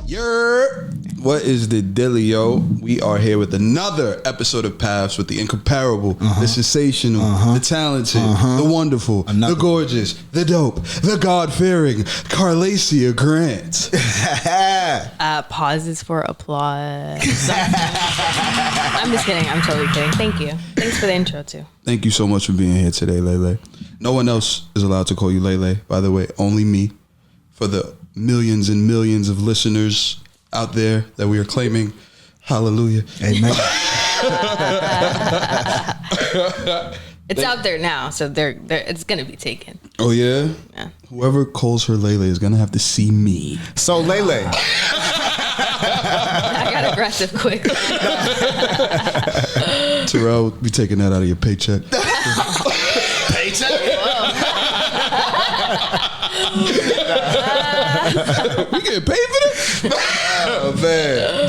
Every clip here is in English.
What is the dealio? We are here with another episode of Paths with the incomparable, the sensational, the talented, the wonderful, the gorgeous, the dope, the God-fearing Carlacia Grant. Pauses for applause. I'm just kidding. I'm totally kidding. Thank you. Thanks for the intro too. Thank you so much for being here today, Lele. No one else is allowed to call you Lele, by the way. Only me. For the millions and millions of listeners out there that we are claiming. Hallelujah. Amen. It's out there now, so it's gonna be taken. Oh yeah? Yeah. Whoever calls her Lele is gonna have to see me. So Lele. I got aggressive quick. Terrell, be taking that out of your paycheck. Paycheck? We getting paid for this? Oh man.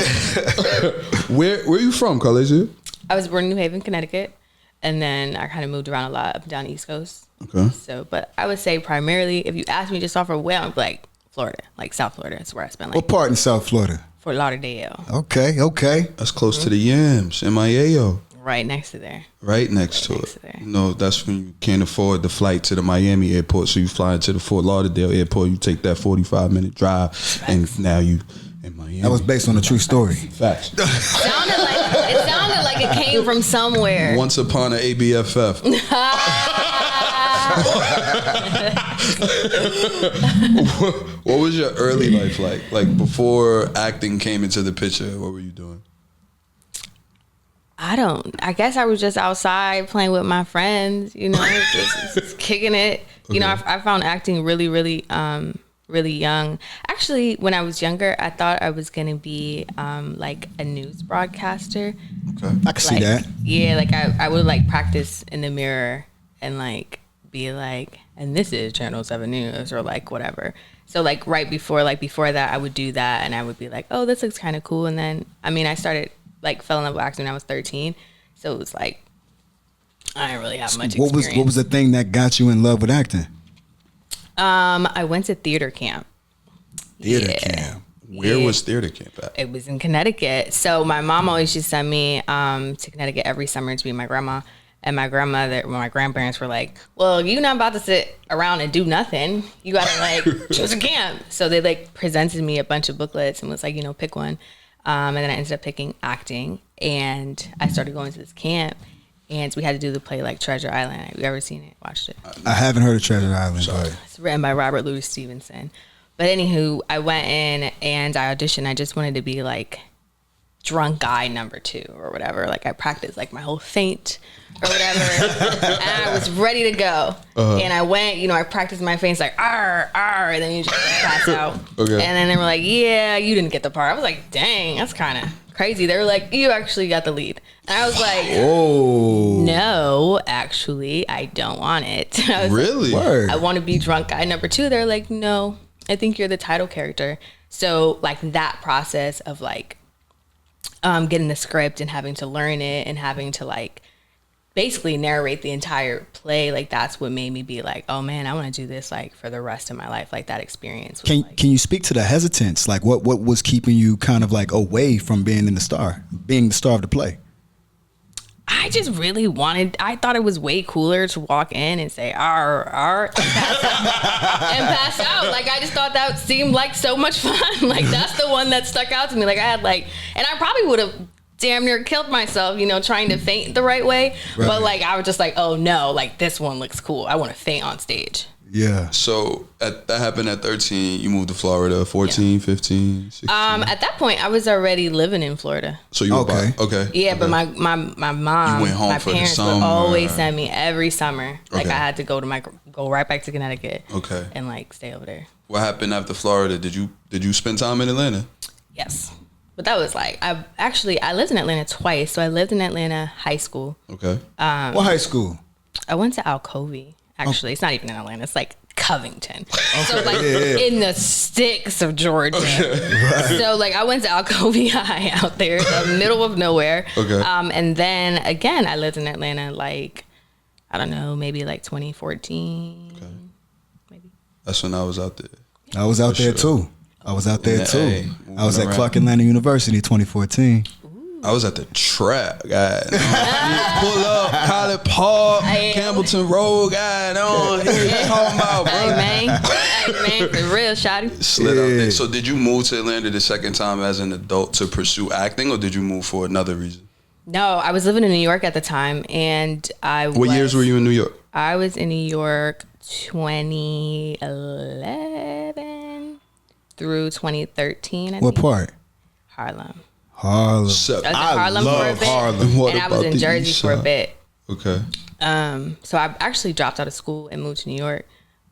Where are you from, Carlacia? I was born in New Haven, Connecticut, and then I kind of moved around a lot up and down the East Coast. Okay. So, but I would say primarily, if you ask me just off of where, I'm like Florida, like South Florida. That's where I spent like. What part in South Florida? Fort Lauderdale. Okay. That's close to the Yams, MIAO. Right next to there. Right next to Next it. to there. You know, that's when you can't afford the flight to the Miami airport, so you fly into the Fort Lauderdale airport. You take that 45-minute drive, and now you in Miami. That was based on a true story. Facts. It sounded like it came from somewhere. Once upon an ABFF. What was your early life like? Like before acting came into the picture, what were you doing? I guess I was just outside playing with my friends, you know, just kicking it. Okay. You know, I found acting really, really, really young. Actually, when I was younger, I thought I was going to be like a news broadcaster. Okay. I can see that. Yeah, like I would like practice in the mirror and like be like, and this is Channel 7 News or like whatever. So like before that, I would do that and I would be like, oh, this looks kind of cool. And then, I mean, I started like fell in love with acting when I was 13. So it was like, I didn't really have much experience. What was the thing that got you in love with acting? I went to theater camp. Theater camp. Where was theater camp at? It was in Connecticut. So my mom always used to send me to Connecticut every summer to be my grandma. And my grandparents were like, well, you're not about to sit around and do nothing. You got to like choose a camp. So they like presented me a bunch of booklets and was like, you know, pick one. And then I ended up picking acting, and I started going to this camp, and we had to do the play like Treasure Island. Have you ever seen it? Watched it? I haven't heard of Treasure Island. It's written by Robert Louis Stevenson. But anywho, I went in and I auditioned. I just wanted to be like drunk guy number 2 or whatever. Like I practiced like my whole feint or whatever, and I was ready to go. And I went, you know, I practiced my feints like arr, and then you just pass out. Okay. And then they were like, yeah, you didn't get the part. I was like, dang, that's kind of crazy. They were like, you actually got the lead. And I was like, oh, no, actually, I don't want it. I was really? Like, I want to be drunk guy number 2. They're like, no, I think you're the title character. So like that process of like getting the script and having to learn it and having to like basically narrate the entire play, like that's what made me be like, oh man, I want to do this like for the rest of my life. Like that experience was Can you speak to the hesitance? Like what was keeping you kind of like away from being the star of the play? I just really I thought it was way cooler to walk in and say and pass out. Like I just thought that seemed like so much fun. Like that's the one that stuck out to me. Like I had like, and I probably would have damn near killed myself, you know, trying to feint the right way. Right. But like I was just like, oh no, like this one looks cool. I want to feint on stage. Yeah. So that happened at 13. You moved to Florida. 14, 15, 16. At that point, I was already living in Florida. So you were okay. Yeah, okay. But my mom, you went home my for parents the summer. would always send me every summer. Like okay. I had to go right back to Connecticut. Okay. And like stay over there. What happened after Florida? Did you spend time in Atlanta? Yes. But that was like, I lived in Atlanta twice. So I lived in Atlanta high school. Okay. What high school? I went to Alcovey. Actually, It's not even in Atlanta. It's like Covington. Okay. So like in the sticks of Georgia. Right. So like I went to Alcovey High out there, the middle of nowhere. Okay. And then again, I lived in Atlanta like, I don't know, maybe like 2014. Okay. Maybe. That's when I was out there. I was out there too. I was out there too. A, I was at around. Clark Atlanta University 2014. I was at the trap, guy. Pull up, College Park, Campbellton Road, guy. No, what you talking about, bro? Hey, man, for real, shawty. Slid out there. So did you move to Atlanta the second time as an adult to pursue acting, or did you move for another reason? No, I was living in New York at the time, and What years were you in New York? I was in New York 2011 through 2013. I What think. part? Harlem. Harlem. So, I was in Harlem for a bit, What and I was about in the Jersey East for a Side? bit. Okay. So I actually dropped out of school and moved to New York.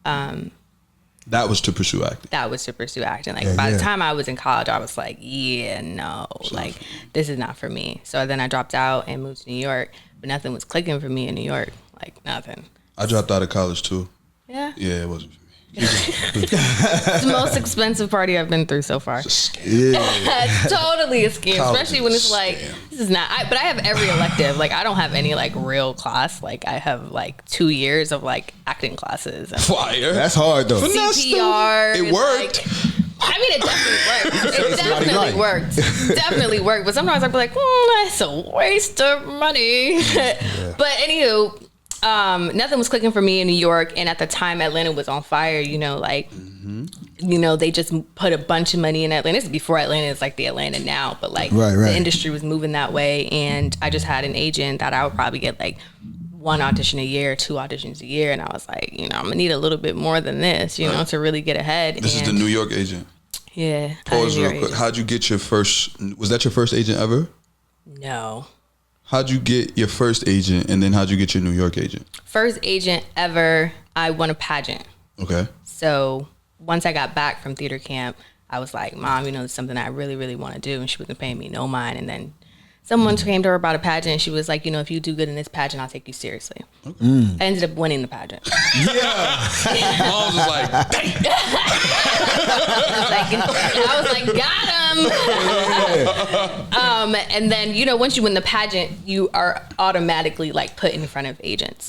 That was to pursue acting. That was to pursue acting. Like by the time I was in college, I was like, yeah, no, like this is not for me. So then I dropped out and moved to New York, but nothing was clicking for me in New York. Like nothing. I dropped out of college too. Yeah. Yeah, it wasn't for me. It's the most expensive party I've been through so far. It's a scam. It's totally a scam, College especially when it's is a like, scam. this is not, but I have every elective. Like, I don't have any like real class. Like, I have like 2 years of like acting classes. And Fire. That's hard though. CPR. It and, worked. like, I mean, it definitely right. worked. Definitely worked. But sometimes I'd be like, that's a waste of money. But anywho, nothing was clicking for me in New York. And at the time, Atlanta was on fire, you know, like, you know, they just put a bunch of money in Atlanta. This is before Atlanta is like the Atlanta now, but like the industry was moving that way. And I just had an agent that I would probably get like 1 audition a year, 2 auditions a year. And I was like, you know, I'm gonna need a little bit more than this, you know, to really get ahead. This is the New York agent. Yeah. Pause real quick. How'd you get your first, was that your first agent ever? No. How'd you get your first agent, and then how'd you get your New York agent? First agent ever, I won a pageant. Okay. So once I got back from theater camp, I was like, Mom, you know, it's something I really, really want to do. And she wasn't paying me no mind. And then someone came to her about a pageant, and she was like, you know, if you do good in this pageant, I'll take you seriously. I ended up winning the pageant. Mom's was like, dang. I was like, got him. And then, you know, once you win the pageant, you are automatically like put in front of agents.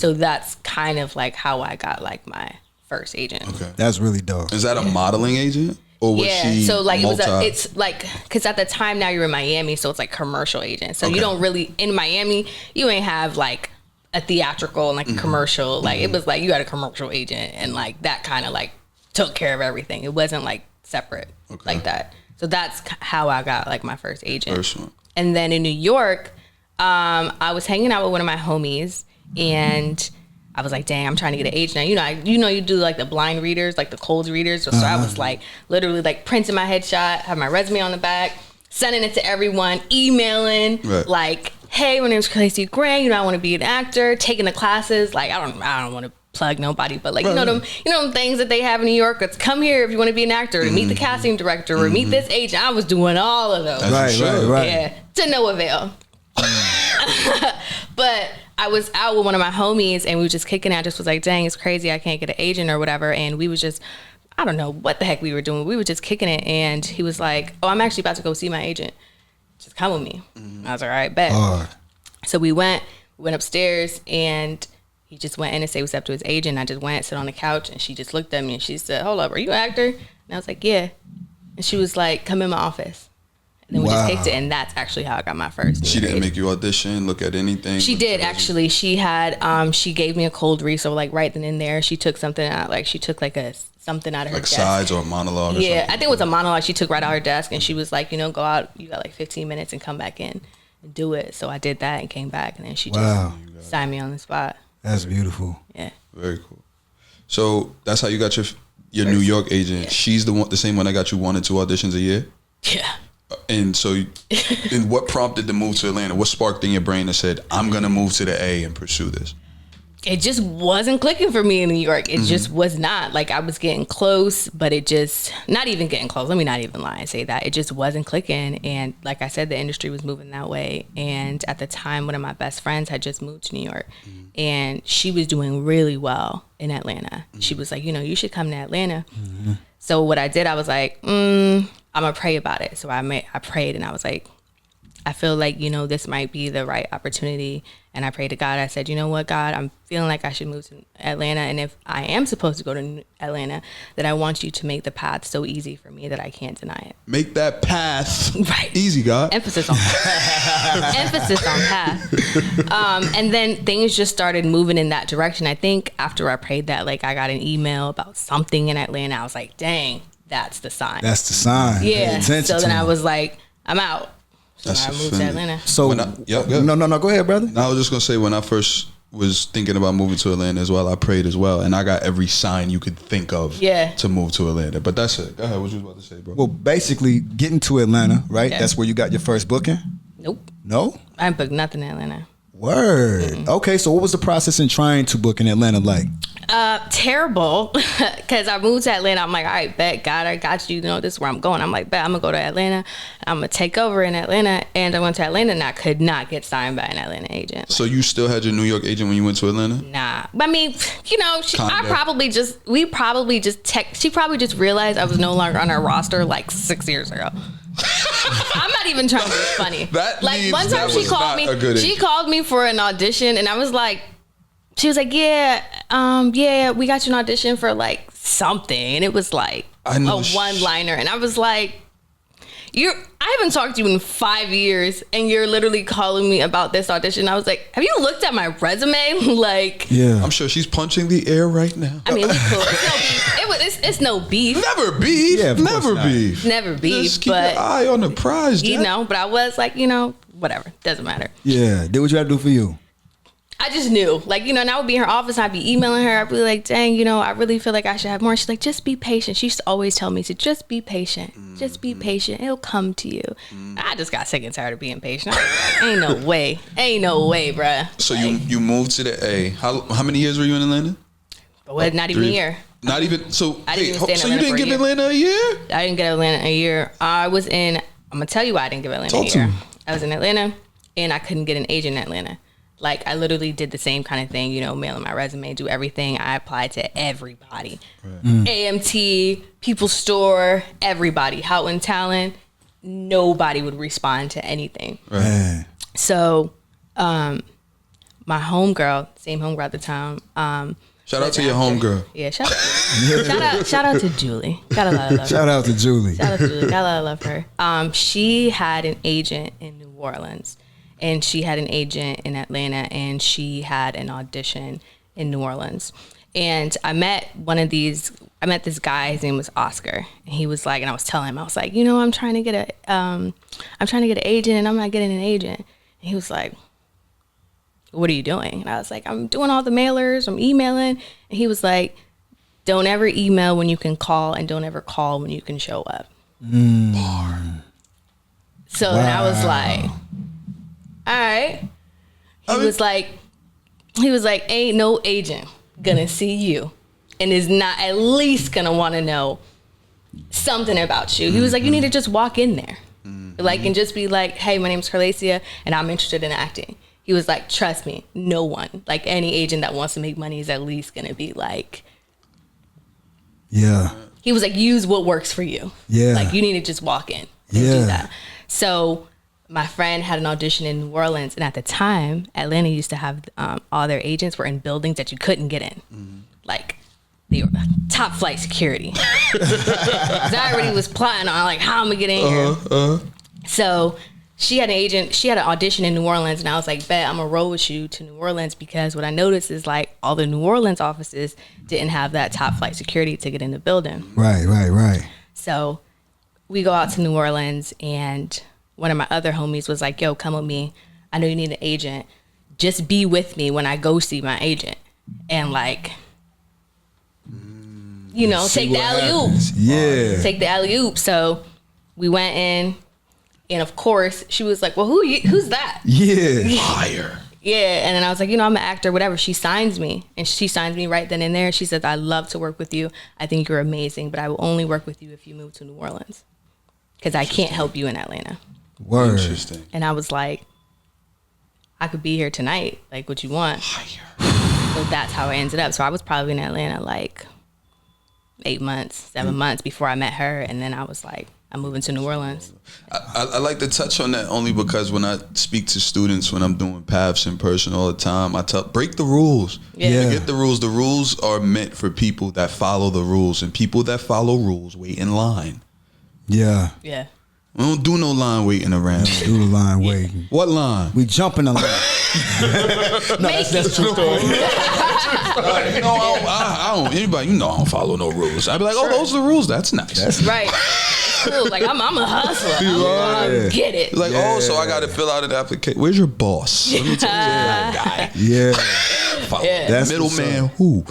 So that's kind of like how I got like my first agent. Okay. That's really dope. Is that a modeling agent? Or was she so like multi- it's like, because at the time now you're in Miami, so it's like commercial agent. So you don't really, in Miami, you ain't have like a theatrical and like a commercial. Like it was like you had a commercial agent, and like that kind of like took care of everything. It wasn't like separate like that. So that's how I got like my first agent. First one. And then in New York, I was hanging out with one of my homies, and I was like, dang, I'm trying to get an agent now. You know, you do like the blind readers, like the cold readers. So I was like literally like printing my headshot, have my resume on the back, sending it to everyone, emailing, like, hey, my name's Carlacia Grant. You know, I want to be an actor, taking the classes. Like, I don't want to plug nobody, but like, you know them things that they have in New York. It's come here if you want to be an actor, to meet the casting director, or meet this agent. I was doing all of those. Right. Yeah, to no avail. But I was out with one of my homies, and we were just kicking it. I just was like, dang, it's crazy. I can't get an agent or whatever. And we was just, I don't know what the heck we were doing. We were just kicking it. And he was like, oh, I'm actually about to go see my agent. Just come with me. I was like, all right, bet. So we went upstairs, and he just went in and said what's up to his agent. I just went, sit on the couch, and she just looked at me, and she said, hold up, are you an actor? And I was like, yeah. And she was like, come in my office. And then we just kicked it, and that's actually how I got my first. She didn't make you audition, look at anything? She did, actually. She had, she gave me a cold read, so like right then and there, she took something out, like she took like something out of her desk. Like sides or a monologue or Yeah, something? I think it was a monologue she took right out her desk, and she was like, you know, go out, you got like 15 minutes and come back in and do it. So I did that and came back, and then she just signed me on the spot. That's beautiful. Yeah. Very cool. So that's how you got your New York agent. Yeah. She's the same one that got you 1 or 2 auditions a year? Yeah. And so, and what prompted the move to Atlanta? What sparked in your brain that said, I'm going to move to the A and pursue this? It just wasn't clicking for me in New York. It just was not. Like, I was getting close, but it just, not even getting close. Let me not even lie and say that. It just wasn't clicking. And like I said, the industry was moving that way. And at the time, one of my best friends had just moved to New York. And she was doing really well in Atlanta. She was like, you know, you should come to Atlanta. So what I did, I was like, I'm going to pray about it. So I prayed, and I was like, I feel like, this might be the right opportunity. And I prayed to God. I said, you know what, God, I'm feeling like I should move to Atlanta. And if I am supposed to go to Atlanta, then I want you to make the path so easy for me that I can't deny it. Make that path right. easy, God. Emphasis on path. Emphasis on path. And then things just started moving in that direction. I think after I prayed that, like, I got an email about something in Atlanta. I was like, dang, that's the sign. That's the sign. Yeah. So then I was like, I'm out. So I moved to Atlanta. So no, go ahead, brother. I was just gonna say, when I first was thinking about moving to Atlanta as well, I prayed as well, and I got every sign you could think of to move to Atlanta. But that's it. Go ahead. What you was about to say, bro? Well, basically, getting to Atlanta, right? Yeah. That's where you got your first booking? Nope. No? I didn't book nothing in Atlanta. Word. Mm-hmm. Okay, so what was the process in trying to book in Atlanta like? Terrible, because I moved to Atlanta. I'm like, all right, bet, God, I got you. This is where I'm going. I'm like, bet, I'm gonna go to Atlanta. I'm gonna take over in Atlanta. And I went to Atlanta, and I could not get signed by an Atlanta agent. So you still had your New York agent when you went to Atlanta? Nah, but I mean, she probably just realized I was no longer on her roster like 6 years ago. I'm not even trying to be funny. One time she called me for an audition, and I was like, she was like, yeah, we got you an audition for like something, and it was like a one-liner, and I was like, I haven't talked to you in 5 years, and you're literally calling me about this audition. I was like, have you looked at my resume? Like, yeah, I'm sure she's punching the air right now. I mean, we cool. It's no beef. Never beef. Yeah, never beef. Never beef. Just keep your eye on the prize, Jack. But I was like, whatever, doesn't matter. Yeah, did what you had to do for you. I just knew, and I would be in her office, I'd be emailing her, I'd be like, dang, I really feel like I should have more. She's like, just be patient. She used to always tell me to just be patient. Just be patient. It'll come to you. I just got sick and tired of being patient. Ain't no way, bruh. So you moved to the A. How many years were you in Atlanta? Well, not even a year. Not even, so I didn't even stay in so you didn't give Atlanta a year? I didn't get Atlanta a year. I'm gonna tell you why I didn't give Atlanta a year. I was in Atlanta, and I couldn't get an agent in Atlanta. Like, I literally did the same kind of thing, mailing my resume, do everything. I applied to everybody. Right. AMT, People's Store, everybody. Houghton Talent, nobody would respond to anything. Right. So, my homegirl, same homegirl at the time. Shout out to your homegirl. Yeah, shout out to Julie. Got a lot of love. Shout out to Julie. Got a lot of love for her. She had an agent in New Orleans. And she had an agent in Atlanta, and she had an audition in New Orleans. And I met this guy, his name was Oscar. And he was like, and I was telling him, I was like, I'm trying to get an agent, and I'm not getting an agent. And he was like, what are you doing? And I was like, I'm doing all the mailers, I'm emailing. And he was like, don't ever email when you can call, and don't ever call when you can show up. So then I was like, all right. He was like, ain't no agent gonna see you and is not at least gonna want to know something about you. He was like, you need to just walk in there, and just be like, hey, my name's Carlacia, and I'm interested in acting. He was like, trust me, no one, like any agent that wants to make money is at least gonna be like, yeah. He was like, use what works for you. Yeah. Like, you need to just walk in and do that. So my friend had an audition in New Orleans, and at the time, Atlanta used to have all their agents were in buildings that you couldn't get in. Like, they were top flight security. I already was plotting on like how I'm gonna get in here. So she had an audition in New Orleans, and I was like, bet, I'm gonna roll with you to New Orleans, because what I noticed is like all the New Orleans offices didn't have that top flight security to get in the building. Right. So we go out to New Orleans, and one of my other homies was like, yo, come with me. I know you need an agent. Just be with me when I go see my agent. And like, take the alley-oop. Yeah. Take the alley-oop. So we went in, and of course, she was like, well, who's that? Yeah. Fire. Yeah. And then I was like, I'm an actor, whatever. She signs me. And she signs me right then and there. She says, I love to work with you. I think you're amazing, but I will only work with you if you move to New Orleans, because I can't help you in Atlanta. Word. Interesting. And I was like, I could be here tonight. Like, what you want? So that's how it ended up. So I was probably in Atlanta like 8 months, 7 months before I met her. And then I was like, I'm moving to New Orleans. I like to touch on that only because when I speak to students, when I'm doing paths in person all the time, I tell break the rules. Yeah. Forget the rules. The rules are meant for people that follow the rules, and people that follow rules wait in line. Yeah. Yeah. We don't do no line waiting around. Do the line waiting. What line? We jumping the line. No, that's a true story. You know, I don't. Anybody, you know, I don't follow no rules. I'd be like, oh, those are the rules. That's nice. That's Right. It's cool. Like I'm a hustler. I'm get it. Like, oh, so I got to fill out an application. Where's your boss? Let me tell you that guy. yeah. That's middleman. Who?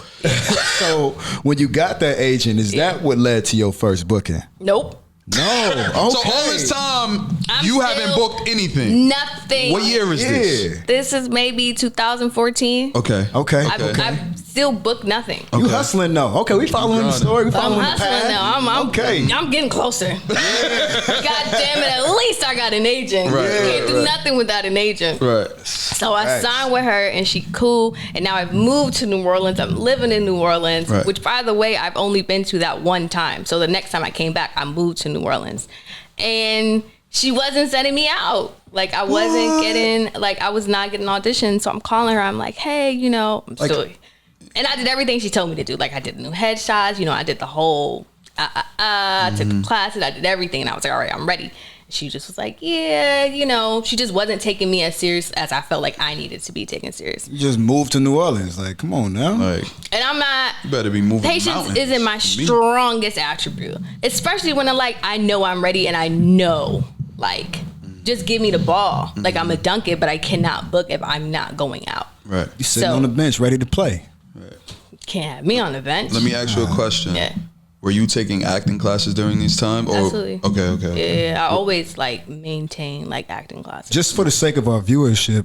So when you got that agent, is that what led to your first booking? Nope. No. Okay. So all this time, I'm you still haven't booked anything. Nothing. What year is this? This is maybe 2014. Okay. Okay. I've still booked nothing. You hustling though. Okay, we following the story. We I'm following the hustling path. now. I'm getting closer. God damn it! At least I got an agent. Right, You can't do right. nothing without an agent. Right. So I signed with her, and she cool. And now I've moved to New Orleans. I'm living in New Orleans, Right. which, by the way, I've only been to that one time. So the next time I came back, I moved to New Orleans, and she wasn't sending me out. Like I wasn't getting, like I was not getting auditions. So I'm calling her. I'm like, hey, you know, I'm still. And I did everything she told me to do. Like I did new headshots. You know, I did the whole. I took the classes. I did everything, and I was like, all right, I'm ready. She just was like, yeah, you know, she just wasn't taking me as serious as I felt like I needed to be taken serious. You just moved to New Orleans. Like, come on now. Like, And I'm not. you better be moving. Patience mountains. isn't my strongest attribute, especially when I know I'm ready and I know, like, just give me the ball. Like I'm a dunk it, but I cannot book if I'm not going out. Right. You sitting So- on the bench ready to play. Can't have me on the bench. Let me ask you a question. Yeah. Were you taking acting classes during this time? Or, Absolutely. Okay. Yeah, I always like maintain like acting classes. Just for the sake of our viewership,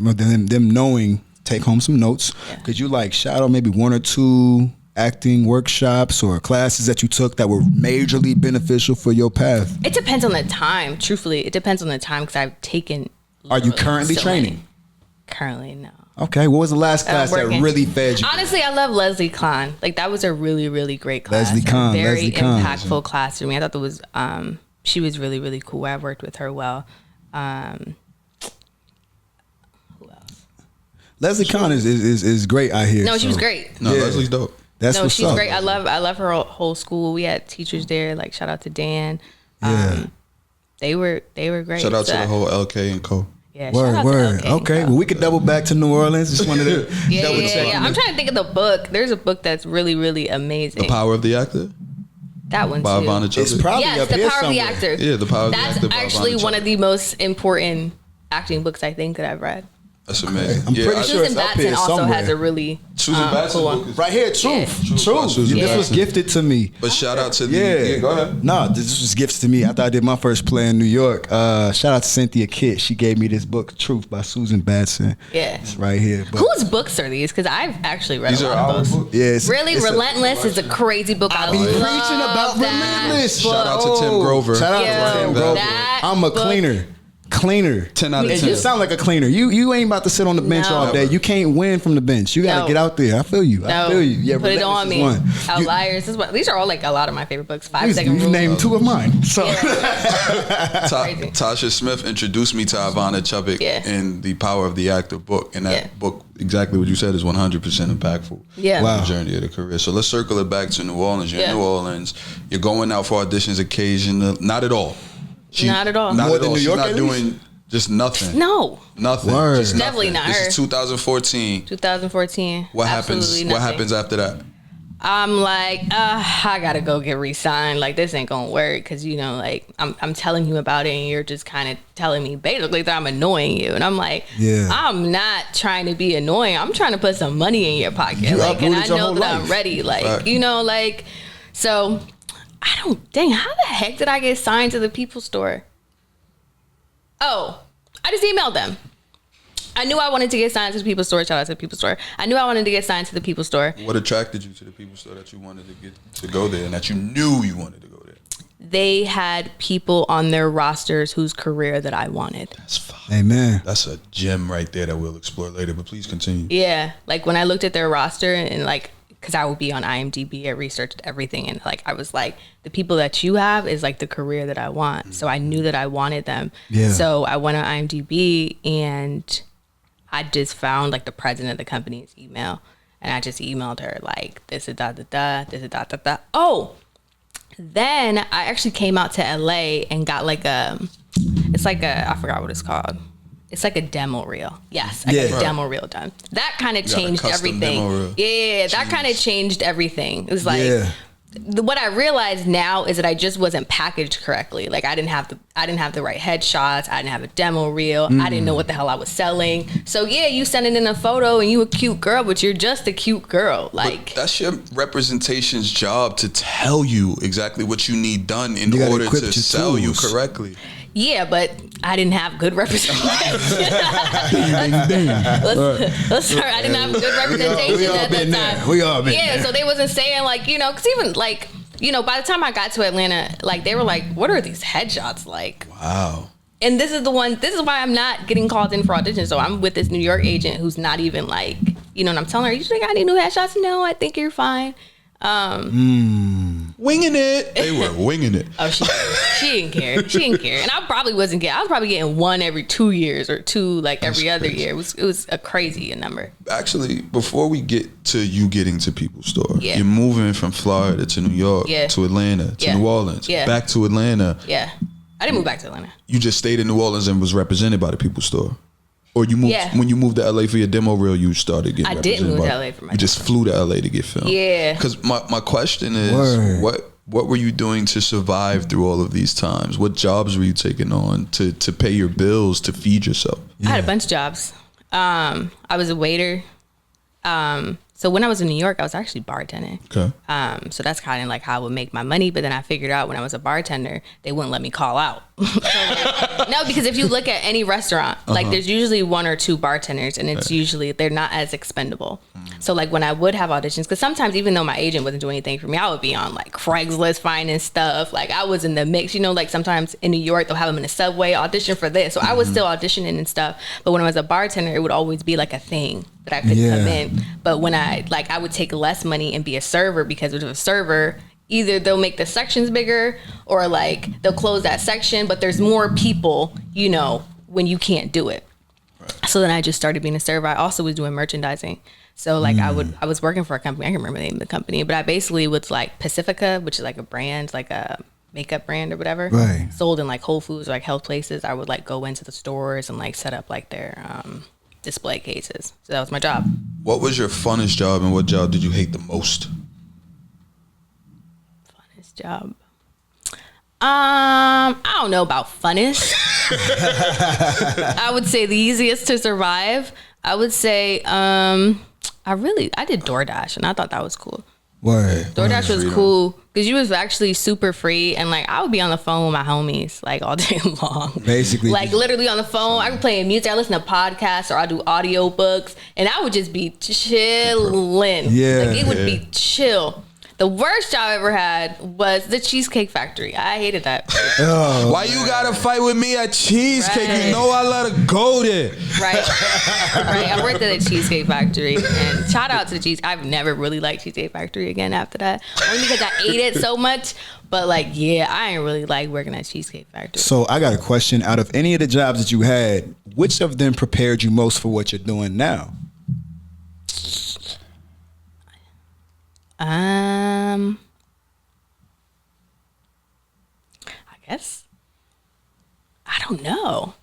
them knowing, take home some notes. Yeah. Could you like shout out maybe one or two acting workshops or classes that you took that were majorly beneficial for your path? It depends on the time. Truthfully, it depends on the time because I've taken. Are you currently so training? many. Currently, no. Okay, what was the last class that working. really fed you? Honestly, I love Leslie Kahn. Like that was a really, really great class. Leslie Kahn, Very Leslie Kahn. impactful class for me. I thought that was she was really, really cool. I worked with her well. Who else? Leslie Kahn is great, I hear. No, she so- was great. No, Yeah. Leslie's dope. That's No, what's she's up. great. I love her whole school. We had teachers there. Like shout out to Dan. Yeah. They were great. Shout out to So, the whole LK and Co. yeah, shout out Word. to Okay, well, we could double back to New Orleans. Just wanted to double check. I'm trying to think of the book. There's a book that's really, really amazing. The Power of the Actor That one by too. Ivana It's Chubbuck. probably Yes, up The here Power somewhere. of the Actor. Yeah, The Power of the That's Actor by actually Ivana one of Chubbuck. the most important acting books I think that I've read. That's amazing. I'm pretty sure Susan it's up here Batson also somewhere. has a really Susan Batson cool one. book is Right here, truth. Yeah. Truth. Susan This was Batson. gifted to me. But shout out to the Yeah. go ahead. No, this was gifts to me. After I did my first play in New York. Shout out to Cynthia Kitt. She gave me this book, Truth by Susan Batson. Yeah. It's right here. But Whose books are these? Because I've actually read These a are lot our of those. books. yeah, it's, Really, it's a- Relentless is a crazy book. I be love preaching about that Relentless. book. Shout out to Tim Grover. Shout out Yo, to Tim Grover. that I'm a book- cleaner. 10 out of Me 10. You too. sound like a cleaner. You ain't about to sit on the bench No. all day. You can't win from the bench. You got to No. get out there. I feel you. I No, feel you. Yeah, put it Relentless on is me. one. Outliers. These are all like a lot of my favorite books. 5 You Second Rule. named two of mine. So Crazy. Tasha Smith introduced me to Ivana Chubbuck Yeah. in the Power of the Actor book, and that Yeah. book, exactly what you said, is 100% impactful. Yeah. Wow. The journey of the career. So let's circle it back to New Orleans. You're Yeah. in New Orleans. You're going out for auditions occasionally. Not at all. Not at all. Not More at than all. New She's York, not at doing just nothing. No. Nothing. Word. Just nothing. Definitely not This her. is 2014. 2014. What happens? Absolutely What nothing. happens after that? I'm like, I gotta go get re-signed. Like this ain't gonna work because you know, like I'm telling you about it, and you're just kind of telling me basically that I'm annoying you, and I'm like, Yeah. I'm not trying to be annoying. I'm trying to put some money in your pocket, You like, and uprooted I your know whole that I'm life. ready. Like, Right. you know, like, so I don't. Dang, how the heck did I get signed to the People Store? Oh, I just emailed them. I knew I wanted to get signed to the People Store. Shout out to the People Store. I knew I wanted to get signed to the People Store. What attracted you to the People Store that you wanted to go there, and that you knew you wanted to go there? They had people on their rosters whose career that I wanted. That's fine. Amen. That's a gem right there that we'll explore later. But please continue. Yeah, like when I looked at their roster and like, because I would be on IMDb. I researched everything, and like I was like, the people that you have is like the career that I want. So I knew that I wanted them. Yeah. So I went on IMDb and I just found like the president of the company's email, and I just emailed her like, this is da da da, this is da da da. Oh, then I actually came out to LA and got like it's like I forgot what it's called. It's like a demo reel. Yes, I got a demo reel done. That kind of changed everything. Yeah, that kind of changed everything. It was like what I realized now is that I just wasn't packaged correctly. Like I didn't have the right headshots. I didn't have a demo reel. I didn't know what the hell I was selling. So yeah, you sending in a photo and you a cute girl, but you're just a cute girl. Like, but that's your representation's job to tell you exactly what you need done in order to sell you correctly. Yeah, but I didn't have good representation. Let's start. I didn't have good representation at the time. We all been there. Yeah, so they wasn't saying like, you know, because even like, you know, by the time I got to Atlanta, like they were like, what are these headshots like? Wow. And this is why I'm not getting called in for auditions. So I'm with this New York agent who's not even like, you know, and I'm telling her, you think I need new headshots? No, I think you're fine. Winging it. They were winging it. Oh, she didn't care. She didn't care. And I probably wasn't getting. I was probably getting one every 2 years or two like every other year. It was a crazy number. Actually, before we get to you getting to People's Store, you're moving from Florida to New York to Atlanta to New Orleans, back to Atlanta. Yeah, I didn't move back to Atlanta. You just stayed in New Orleans and was represented by the People's Store. Or you moved when you moved to LA for your demo reel, you started getting represented. I didn't move to LA for my You just flew to LA to get filmed. Yeah. Because my question is, what were you doing to survive through all of these times? What jobs were you taking on to pay your bills, to feed yourself? I had a bunch of jobs. I was a waiter. So when I was in New York, I was actually bartending. Okay. So that's kind of like how I would make my money. But then I figured out when I was a bartender, they wouldn't let me call out. No, because if you look at any restaurant, like there's usually one or two bartenders, and it's usually, they're not as expendable. So like when I would have auditions, because sometimes even though my agent wasn't doing anything for me, I would be on like Craigslist finding stuff. Like I was in the mix, you know, like sometimes in New York, they'll have them in the subway, audition for this. So I was still auditioning and stuff. But when I was a bartender, it would always be like a thing that I couldn't come in. But when I would take less money and be a server, because with a server, either they'll make the sections bigger or like they'll close that section, but there's more people, you know, when you can't do it. Right. So then I just started being a server. I also was doing merchandising. So like I was working for a company. I can remember the name of the company, but I basically was like Pacifica, which is like a brand, like a makeup brand or whatever, right, sold in like Whole Foods or like health places. I would like go into the stores and like set up like their display cases. So that was my job. What was your funnest job, and what job did you hate the most? Funnest job. I don't know about funnest. I would say the easiest to survive. I would say I did DoorDash, and I thought that was cool. Word. DoorDash was cool because you was actually super free, and like I would be on the phone with my homies like all day long. Basically, like literally on the phone. I would play music, I listen to podcasts, or I do audiobooks, and I would just be chilling. Yeah, like it would be chill. The worst job I ever had was the Cheesecake Factory. I hated that. Oh, why you gotta fight with me at Cheesecake? Right. You know I let her go there. Right. I worked at the Cheesecake Factory, and shout out to the Cheesecake. I've never really liked Cheesecake Factory again after that. Only because I ate it so much. But like, yeah, I ain't really like working at Cheesecake Factory. So I got a question. Out of any of the jobs that you had, which of them prepared you most for what you're doing now? I guess I don't know.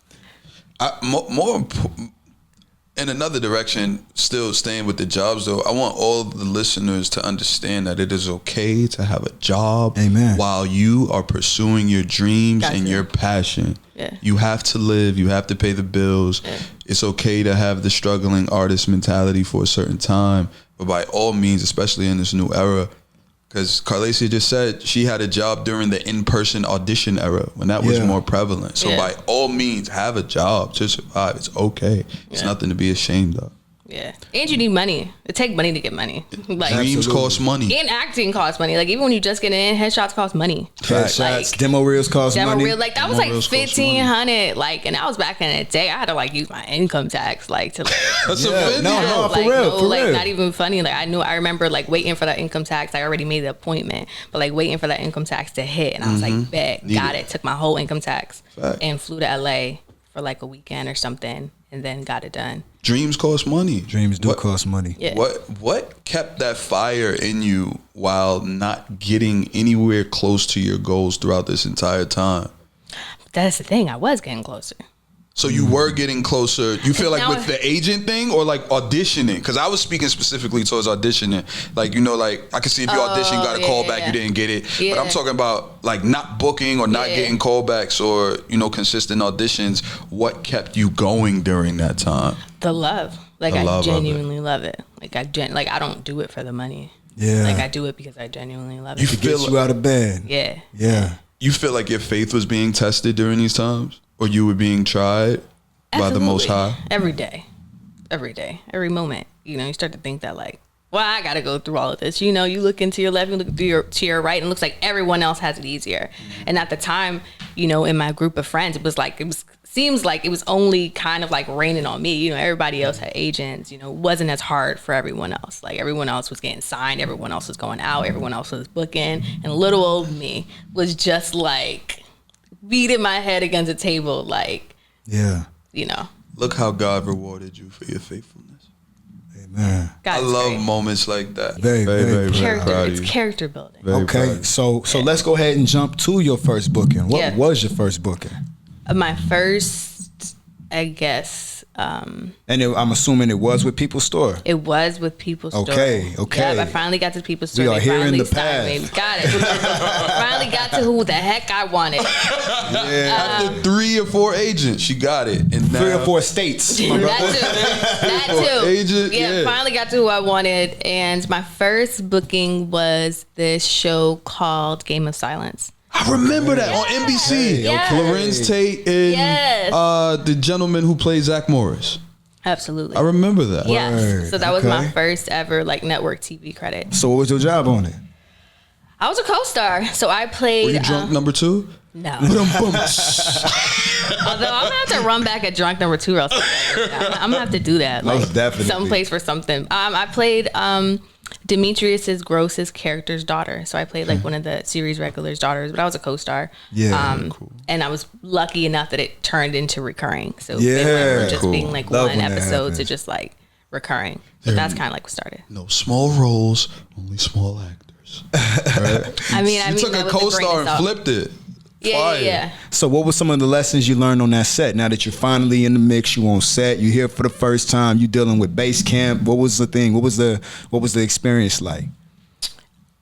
More in another direction, still staying with the jobs though, I want all the listeners to understand that it is okay to have a job. Amen. While you are pursuing your dreams and your passion. Yeah. You have to live, you have to pay the bills. Yeah. It's okay to have the struggling artist mentality for a certain time, but by all means, especially in this new era, because Carlacia just said she had a job during the in-person audition era when that was more prevalent. So by all means, have a job to survive. It's okay. It's nothing to be ashamed of. Yeah. And you need money. It takes money to get money. Like Dreams cost money. And acting costs money. Like even when you just get in, headshots cost money. Headshots, like, demo reels cost money. Like that was like $1,500. Like, and that was back in the day. I had to like use my income tax like to like That's no, for like, real, for like real. not even funny. Like I remember like waiting for that income tax. I already made the appointment, but like waiting for that income tax to hit, and I was like, bet, got it. Took my whole income tax and flew to LA for like a weekend or something, and then got it done. Dreams cost money. Dreams do cost money. Yeah. What kept that fire in you while not getting anywhere close to your goals throughout this entire time? That's the thing. I was getting closer. So you were getting closer. You feel like Now with the agent thing or like auditioning? Because I was speaking specifically towards auditioning. Like, you know, like I could see if you audition, got a call back, you didn't get it. But I'm talking about like not booking or not getting callbacks or, you know, consistent auditions. What kept you going during that time? The love. Like I genuinely love it. Like I don't do it for the money. Yeah. Like I do it because I genuinely love it. You get you out of bed. Yeah. Yeah. You feel like your faith was being tested during these times? Or you were being tried by the Most High? Every day, every moment. You know, you start to think that like, well, I got to go through all of this. You know, you look into your left, you look to your right, and it looks like everyone else has it easier. And at the time, you know, in my group of friends, seems like it was only kind of like raining on me. You know, everybody else had agents. You know, it wasn't as hard for everyone else. Like everyone else was getting signed, everyone else was going out, everyone else was booking, and little old me was just like beating my head against a table, like, you know. Look how God rewarded you for your faithfulness. Amen. I love moments like that. Very proud. It's character building. Okay, so let's go ahead and jump to your first booking. What was your first booking? My first, I guess. And I'm assuming it was with People's Store. It was with People's Store. Okay. Yeah, I finally got to People's Store. We are here in the past. Got it. Finally got to who the heck I wanted. After 3 or 4 agents, she got it. And 3 or 4 states. That too. Agent, Finally got to who I wanted. And my first booking was this show called Game of Silence. I remember that on NBC. Lorenz Tate and the gentleman who played Zach Morris. Absolutely. I remember that. Yes. So that was my first ever like network TV credit. So what was your job on it? I was a co-star. So I played. Were you drunk number 2? No. Although I'm gonna have to run back at drunk number 2 or else I'm gonna have to do that. Like definitely. Someplace for something. I played Demetrius's Gross's character's daughter. So I played like one of the series regulars' daughters, but I was a co-star. Yeah. Cool. And I was lucky enough that it turned into recurring. So it went from just being like one episode to just like recurring. But that's kind of like what started. No small roles, only small actors. Right? I mean, you took a co-star and flipped it. Yeah. So what were some of the lessons you learned on that set? Now that you're finally in the mix, you on set, you here for the first time, you dealing with base camp. What was the thing? What was the experience like?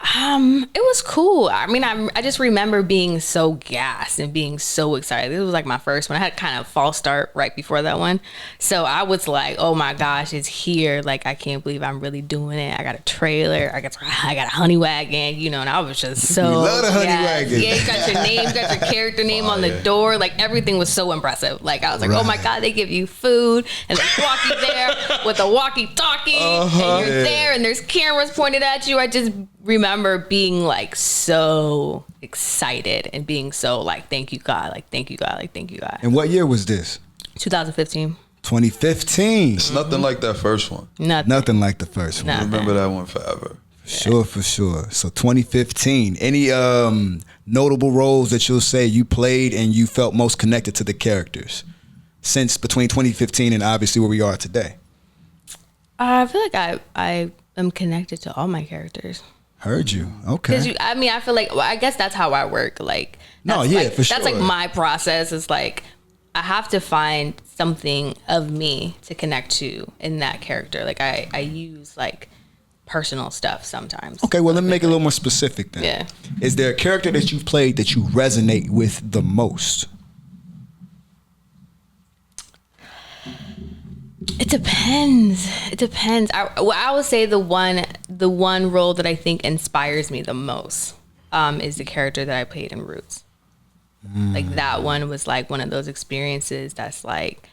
It was cool. I mean, I just remember being so gassed and being so excited. This was like my first one. I had kind of false start right before that one. So I was like, oh my gosh, it's here. Like, I can't believe I'm really doing it. I got a trailer. I got a honey wagon, you know, and I was just so. We love the honey wagon. Yeah, you got your name, you got your character name on the door. Like, everything was so impressive. Like, I was like, oh my God, they give you food and they walk you there with a walkie-talkie and you're there and there's cameras pointed at you. I just remember being like so excited and being so like, thank you God, like thank you God, like thank you God. And what year was this? 2015. 2015. It's nothing like that first one. Nothing like the first one. I remember that one forever. For sure. So 2015. Any notable roles that you'll say you played and you felt most connected to the characters since between 2015 and obviously where we are today? I feel like I am connected to all my characters. Heard you. Okay. Because I feel like, well, I guess that's how I work. Like, for sure. That's like my process is like, I have to find something of me to connect to in that character. Like I use like personal stuff sometimes. Okay, well, let me make it a little more specific then. Yeah. Is there a character that you've played that you resonate with the most? It depends. I would say the one role that I think inspires me the most is the character that I played in Roots. Like that one was like one of those experiences that's like,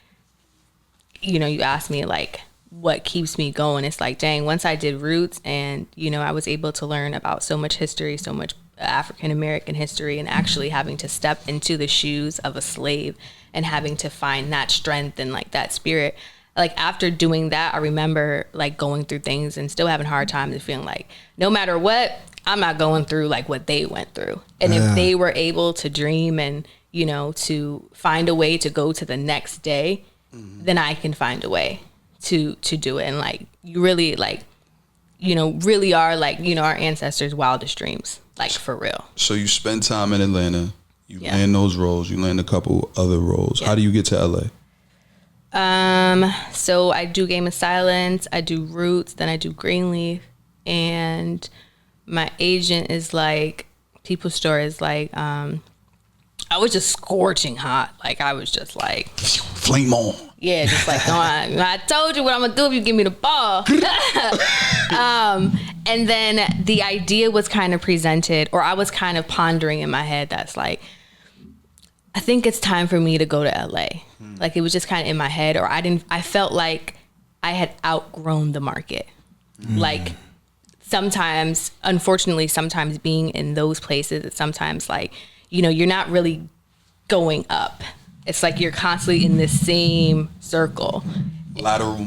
you know, you asked me like what keeps me going. It's like, dang, once I did Roots and, you know, I was able to learn about so much history, so much African American history, and actually having to step into the shoes of a slave and having to find that strength and like that spirit. Like after doing that, I remember like going through things and still having a hard time and feeling like no matter what, I'm not going through like what they went through. And if they were able to dream and, you know, to find a way to go to the next day, then I can find a way to do it. And like, you really like, you know, really are like, you know, our ancestors' wildest dreams, like for real. So you spend time in Atlanta, you land those roles, you land a couple other roles. How do you get to LA? So I do Game of Silence, I do Roots, then I do Greenleaf, and my agent is like, People's Store is like, I was just scorching hot. Like I was just like flame on. Yeah, just like I told you what I'm gonna do if you give me the ball. And then the idea was kind of presented, or I was kind of pondering in my head. That's like, I think it's time for me to go to LA. Like it was just kind of in my head, or I felt like I had outgrown the market. Like sometimes, unfortunately, sometimes being in those places, it's sometimes like, you know, you're not really going up. It's like you're constantly in this same circle. Lateral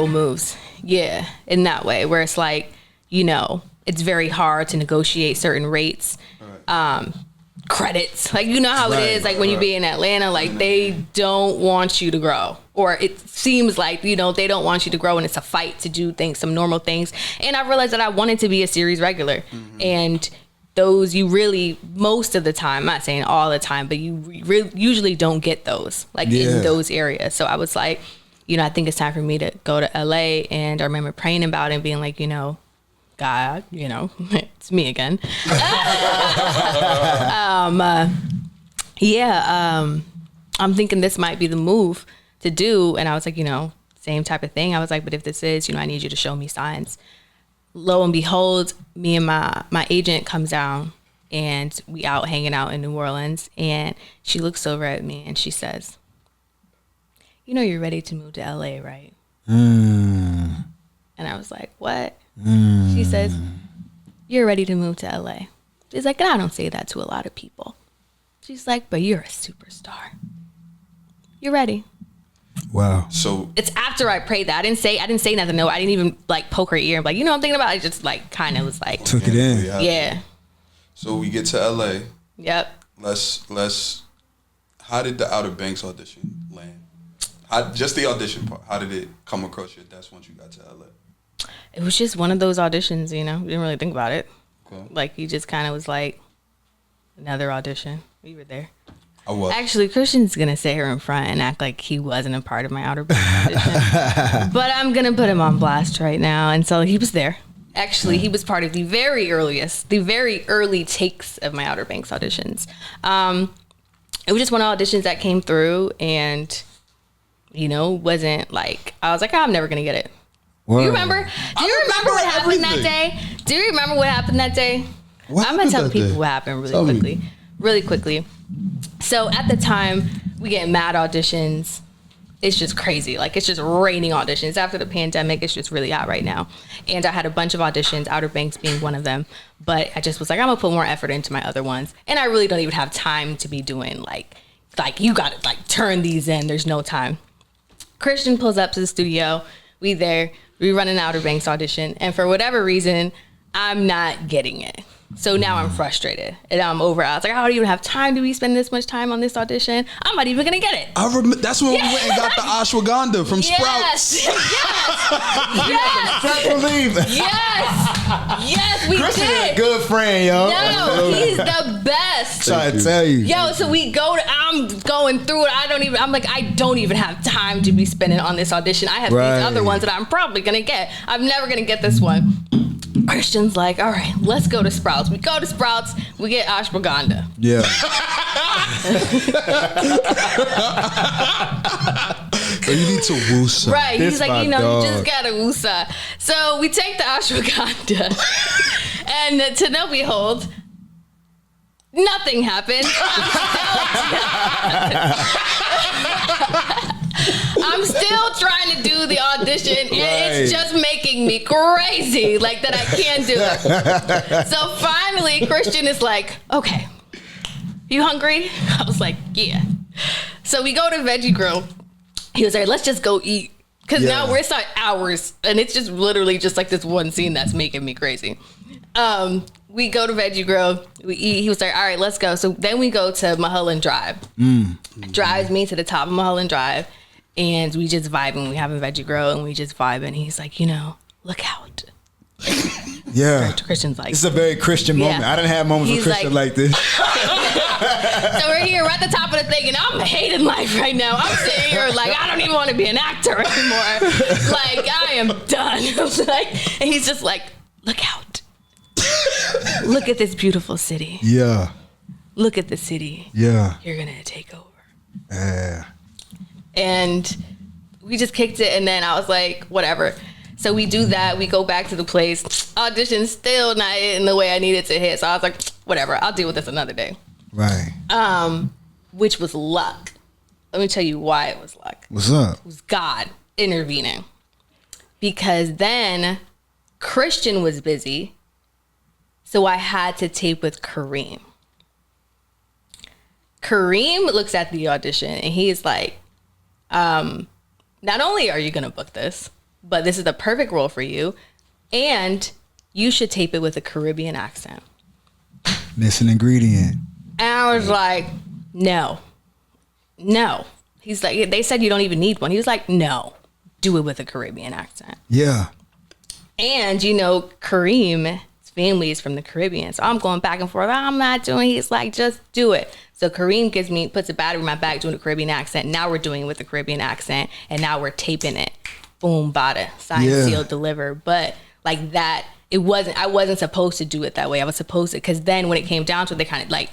moves. Yeah, in that way, where it's like, you know, it's very hard to negotiate certain rates. Credits, like, you know how it is, like when you be in Atlanta, like they don't want you to grow, or it seems like, you know, they don't want you to grow, and it's a fight to do things, some normal things. And I realized that I wanted to be a series regular, and those you really, most of the time, I'm not saying all the time, but you usually don't get those like in those areas. So I was like, you know, I think it's time for me to go to LA. And I remember praying about it and being like, you know, God, you know, it's me again. I'm thinking this might be the move to do. And I was like, you know, same type of thing. I was like, but if this is, you know, I need you to show me signs. Lo and behold, me and my agent comes down, and we out hanging out in New Orleans, and she looks over at me and she says, you know, you're ready to move to LA, right? And I was like, what? She says, you're ready to move to LA. She's like, and I don't say that to a lot of people. She's like, but you're a superstar. You're ready. Wow. So it's after I prayed that. I didn't say nothing. No, I didn't even like poke her ear. I'm like, you know what I'm thinking about? I just like kind of was like, took it in. Yeah. So we get to LA. Yep. Let's how did the OuterBanks audition land? Just the audition part. How did it come across your desk once you got to LA? It was just one of those auditions, you know. You didn't really think about it. Okay. Like you just kind of was like, another audition. We were there. I was. Actually, Christian's going to sit here in front and act like he wasn't a part of my OuterBanks audition. But I'm going to put him on blast right now. And so he was there. Actually, he was part of the very early takes of my OuterBanks auditions. It was just one of the auditions that came through, and, you know, wasn't like, I was like, oh, I'm never going to get it. Word. Do you remember what happened that day? Do you remember what happened that day? I'm going to tell people what happened really quickly. So at the time, we get mad auditions. It's just crazy. Like, it's just raining auditions. After the pandemic, it's just really hot right now. And I had a bunch of auditions, OuterBanks being one of them. But I just was like, I'm going to put more effort into my other ones. And I really don't even have time to be doing, like you got to, like, turn these in. There's no time. Christian pulls up to the studio. We run an OuterBanks audition. And for whatever reason, I'm not getting it. So now I'm frustrated and I'm over. I was like, I don't even have time to be spending this much time on this audition. I'm not even gonna get it. That's when we went and got the ashwagandha from Sprouts. Yes, we Chris did. is a good friend, yo. No, he's the best. Trying to tell you. Yo, so I'm going through it. I don't even have time to be spending on this audition. I have these other ones that I'm probably gonna get. I'm never gonna get this one. Christian's like, all right, let's go to Sprouts. We go to Sprouts, we get ashwagandha. Yeah. So you need to woosah. Right. He's like, you dog. just gotta woosah. So we take the ashwagandha, and to no behold, nothing happened. I'm still trying to do the audition, and it's just making me crazy, like that I can't do it. So finally, Christian is like, okay, you hungry? I was like, yeah. So we go to Veggie Grill. He was like, let's just go eat. Because now we're inside hours, and it's just literally just like this one scene that's making me crazy. We go to Veggie Grill, we eat. He was like, all right, let's go. So then we go to Mulholland Drive. Drives me to the top of Mulholland Drive, and we just vibing. We have a Veggie Grill, and we just vibing. He's like, look out. Yeah. Christian's like, this is a very Christian moment. I didn't have moments with Christian like this. So we're here, we're at the top of the thing, and I'm hating life right now. I'm sitting here like, I don't even want to be an actor anymore. Like, I am done. And he's just like, look out. Look at this beautiful city. Yeah. Look at the city. Yeah. You're going to take over. Yeah. And we just kicked it, and then I was like, whatever. So we do that. We go back to the place. Audition still not hitting the way I needed to hit. So I was like, whatever. I'll deal with this another day. Right. Which was luck. Let me tell you why it was luck. What's up? It was God intervening. Because then Christian was busy. So I had to tape with Kareem. Kareem looks at the audition and he's like, not only are you going to book this, but this is the perfect role for you. And you should tape it with a Caribbean accent. Missing ingredient. And I was like, no. He's like, they said you don't even need one. He was like, no, do it with a Caribbean accent. Yeah. And, Kareem's family is from the Caribbean. So I'm going back and forth. I'm not doing it. He's like, just do it. So Kareem puts a battery in my back doing a Caribbean accent. Now we're doing it with a Caribbean accent. And now we're taping it. Boom, bada. Signed, sealed, delivered. But like that, I wasn't supposed to do it that way. I was supposed to, because then when it came down to it, they kind of like,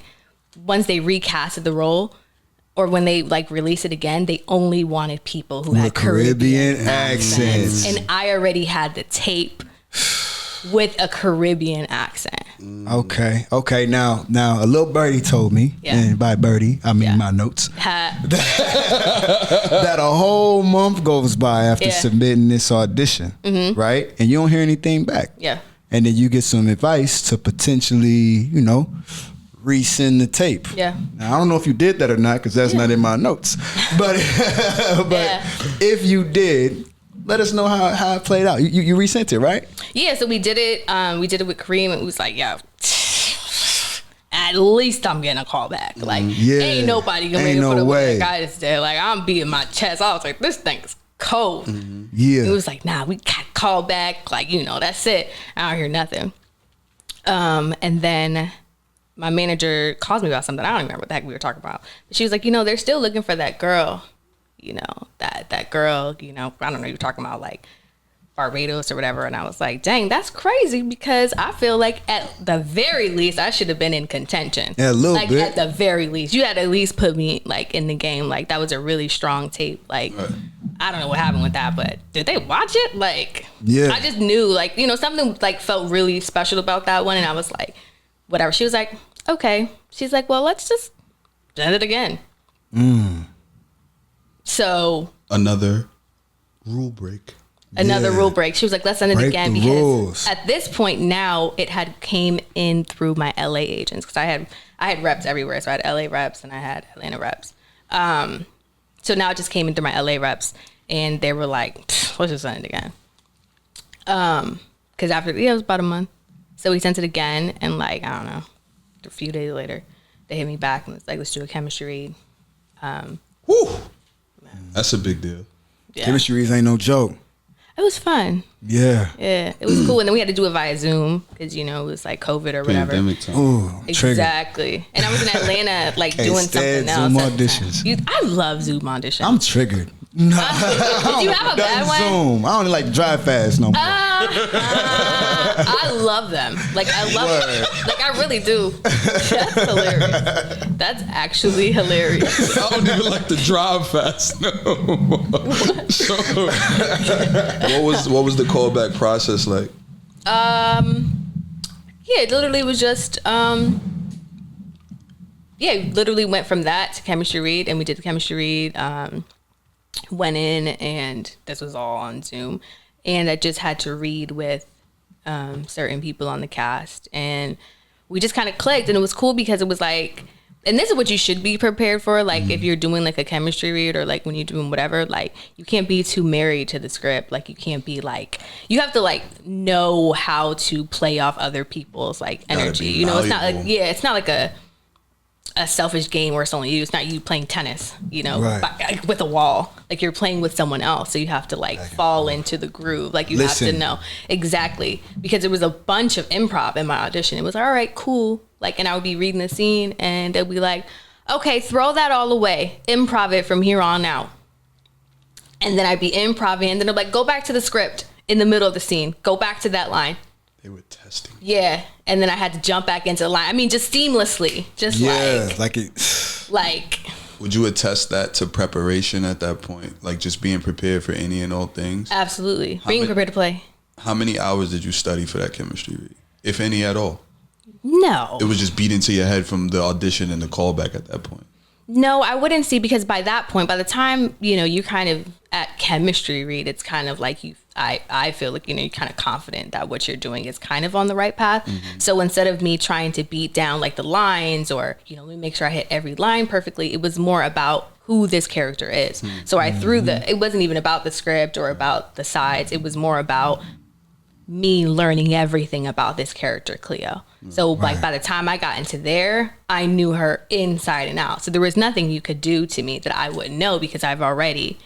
once they recasted the role, or when they like released it again, they only wanted people who had Caribbean accents. And I already had the tape with a Caribbean accent. Okay. Now a little birdie told me, and by birdie I mean my notes, that a whole month goes by after submitting this audition, right? And you don't hear anything back. Yeah. And then you get some advice to potentially, resend the tape. Yeah. Now I don't know if you did that or not, because that's not in my notes. But if you did, let us know how it played out. You resent it, right? Yeah, so we did it. We did it with Kareem, and it was like, at least I'm getting a call back. Like, ain't nobody gonna make it for the way that guy is there. Like, I'm beating my chest. I was like, this thing is cold. Yeah. It was like, nah, we got call back. Like, that's it. I don't hear nothing. And then my manager calls me about something. I don't even remember what the heck we were talking about. But she was like, they're still looking for that girl. That girl, I don't know, you're talking about like Barbados or whatever. And I was like, dang, that's crazy, because I feel like at the very least I should have been in contention. Yeah, a little bit. At the very least, you had to at least put me like in the game. Like, that was a really strong tape. Like, I don't know what happened with that, but did they watch it? Like, I just knew, like, something like felt really special about that one. And I was like, whatever. She was like, okay. She's like, well, let's just send it again. So another rule break. Rule break. She was like, let's send it again, because at this point now it had came in through my LA agents, because I had reps everywhere. So I had LA reps and I had Atlanta reps. So now it just came in through my LA reps, and they were like, let's just send it again. Because after it was about a month. So we sent it again, and like, I don't know, a few days later, they hit me back and was like, let's do a chemistry read. Whew. That's a big deal. Yeah. Chemistry reads ain't no joke. It was fun. Yeah. Yeah, it was cool. And then we had to do it via Zoom, because, it was like COVID or whatever. Pandemic time. Ooh, exactly. Triggered. And I was in Atlanta, like, doing something else. Zoom auditions. I love Zoom auditions. I'm triggered. No. Did you have a bad one? Zoom. I don't like drive fast no more. I love them. Like, I love them. Like, I really do. That's hilarious. That's actually hilarious. I don't even like to drive fast no more. So, what was the callback process like? It literally was just literally went from that to chemistry read, and we did the chemistry read. went in, and this was all on Zoom, and I just had to read with certain people on the cast, and we just kind of clicked, and it was cool because it was like, and this is what you should be prepared for, like if you're doing like a chemistry read or like when you're doing whatever, like you can't be too married to the script. Like you can't be like, you have to like know how to play off other people's like energy. You know, it's not like, it's not like a selfish game where it's only you. It's not you playing tennis, you know, with a wall. Like you're playing with someone else, so you have to like fall into the groove. Like you have to know exactly, because it was a bunch of improv in my audition. It was all right, cool. Like, and I would be reading the scene, and they'd be like, "Okay, throw that all away. Improv it from here on out." And then I'd be improvising, and then they're like, "Go back to the script in the middle of the scene. Go back to that line." They were testing. Yeah, and then I had to jump back into the line. I mean, just seamlessly, just like. Would you attest that to preparation at that point, like just being prepared for any and all things? Absolutely, being prepared to play. How many hours did you study for that chemistry read, if any at all? No, it was just beat into your head from the audition and the callback at that point. No, I wouldn't see, because by that point, by the time, you know, you're kind of at chemistry read, it's kind of like I feel like, you know, you're kind of confident that what you're doing is kind of on the right path. Mm-hmm. So instead of me trying to beat down like the lines or, you know, let me make sure I hit every line perfectly, it was more about who this character is. Mm-hmm. So I threw it wasn't even about the script or about the sides. It was more about me learning everything about this character, Cleo. So like by the time I got into there, I knew her inside and out. So there was nothing you could do to me that I wouldn't know, because I've already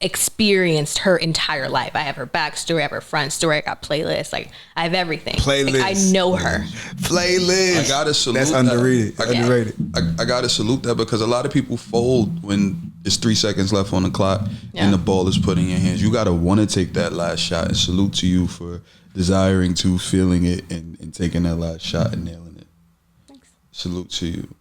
experienced her entire life. I have her backstory, I have her front story, I got playlists, like I have everything. Like, I know her. Playlist. I gotta salute That's that. underrated. I gotta salute that, because a lot of people fold when it's 3 seconds left on the clock and the ball is put in your hands. You gotta want to take that last shot, and salute to you for desiring to, feeling it, and taking that last shot and nailing it. Thanks. Salute to you.